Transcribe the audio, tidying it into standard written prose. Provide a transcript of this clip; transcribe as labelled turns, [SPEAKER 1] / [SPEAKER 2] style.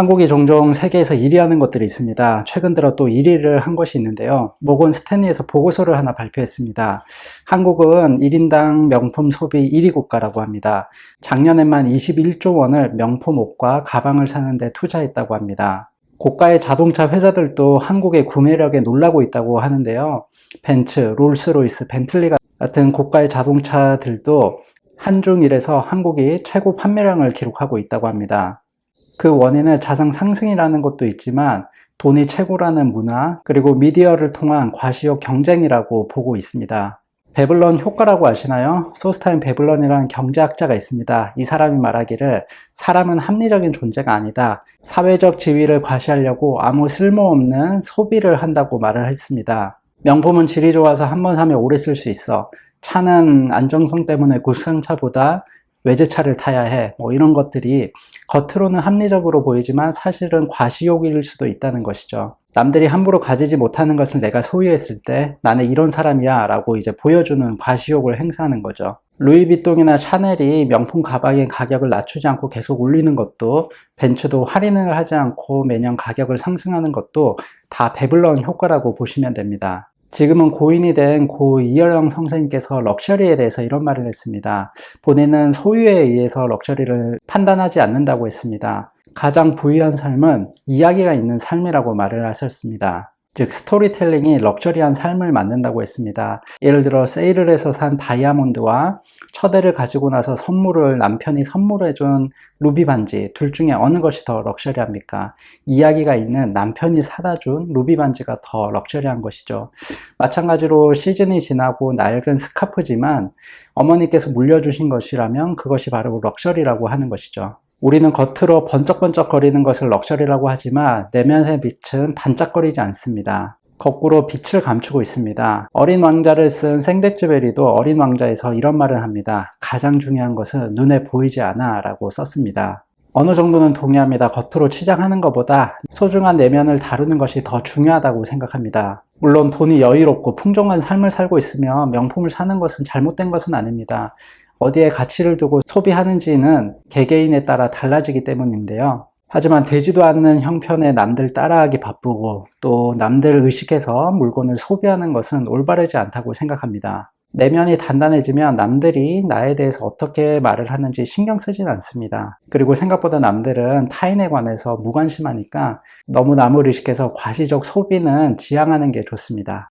[SPEAKER 1] 한국이 종종 세계에서 1위 하는 것들이 있습니다. 최근 들어 또 1위를 한 것이 있는데요. 모건 스탠리에서 보고서를 하나 발표했습니다. 한국은 1인당 명품 소비 1위 국가라고 합니다. 작년에만 21조 원을 명품 옷과 가방을 사는 데 투자했다고 합니다. 고가의 자동차 회사들도 한국의 구매력에 놀라고 있다고 하는데요. 벤츠, 롤스로이스, 벤틀리 같은 고가의 자동차들도 한중일에서 한국이 최고 판매량을 기록하고 있다고 합니다. 그 원인은 자상 상승이라는 것도 있지만 돈이 최고라는 문화, 그리고 미디어를 통한 과시욕 경쟁이라고 보고 있습니다. 베블런 효과라고 아시나요? 소스타인 베블런이라는 경제학자가 있습니다. 이 사람이 말하기를 사람은 합리적인 존재가 아니다. 사회적 지위를 과시하려고 아무 쓸모없는 소비를 한다고 말을 했습니다. 명품은 질이 좋아서 한 번 사면 오래 쓸 수 있어. 차는 안정성 때문에 국산차보다 외제차를 타야 해. 이런 것들이 겉으로는 합리적으로 보이지만 사실은 과시욕일 수도 있다는 것이죠. 남들이 함부로 가지지 못하는 것을 내가 소유했을 때 나는 이런 사람이야 라고 이제 보여주는 과시욕을 행사하는 거죠. 루이비통이나 샤넬이 명품 가방의 가격을 낮추지 않고 계속 올리는 것도, 벤츠도 할인을 하지 않고 매년 가격을 상승하는 것도 다 베블런 효과라고 보시면 됩니다. 지금은 고인이 된 고 이열영 선생님께서 럭셔리에 대해서 이런 말을 했습니다. 본인은 소유에 의해서 럭셔리를 판단하지 않는다고 했습니다. 가장 부유한 삶은 이야기가 있는 삶이라고 말을 하셨습니다. 즉 스토리텔링이 럭셔리한 삶을 만든다고 했습니다. 예를 들어 세일을 해서 산 다이아몬드와 첫 애를 가지고 나서 남편이 선물해준 루비 반지, 둘 중에 어느 것이 더 럭셔리합니까? 이야기가 있는 남편이 사다 준 루비 반지가 더 럭셔리한 것이죠. 마찬가지로 시즌이 지나고 낡은 스카프지만 어머니께서 물려주신 것이라면 그것이 바로 럭셔리라고 하는 것이죠. 우리는 겉으로 번쩍번쩍 거리는 것을 럭셔리라고 하지만 내면의 빛은 반짝거리지 않습니다. 거꾸로 빛을 감추고 있습니다. 어린 왕자를 쓴 생덱쥐베리도 어린 왕자에서 이런 말을 합니다. 가장 중요한 것은 눈에 보이지 않아 라고 썼습니다. 어느 정도는 동의합니다. 겉으로 치장하는 것보다 소중한 내면을 다루는 것이 더 중요하다고 생각합니다. 물론 돈이 여유롭고 풍족한 삶을 살고 있으면 명품을 사는 것은 잘못된 것은 아닙니다. 어디에 가치를 두고 소비하는지는 개개인에 따라 달라지기 때문인데요. 하지만 되지도 않는 형편에 남들 따라하기 바쁘고 또 남들 의식해서 물건을 소비하는 것은 올바르지 않다고 생각합니다. 내면이 단단해지면 남들이 나에 대해서 어떻게 말을 하는지 신경 쓰진 않습니다. 그리고 생각보다 남들은 타인에 관해서 무관심하니까 너무 남을 의식해서 과시적 소비는 지양하는 게 좋습니다.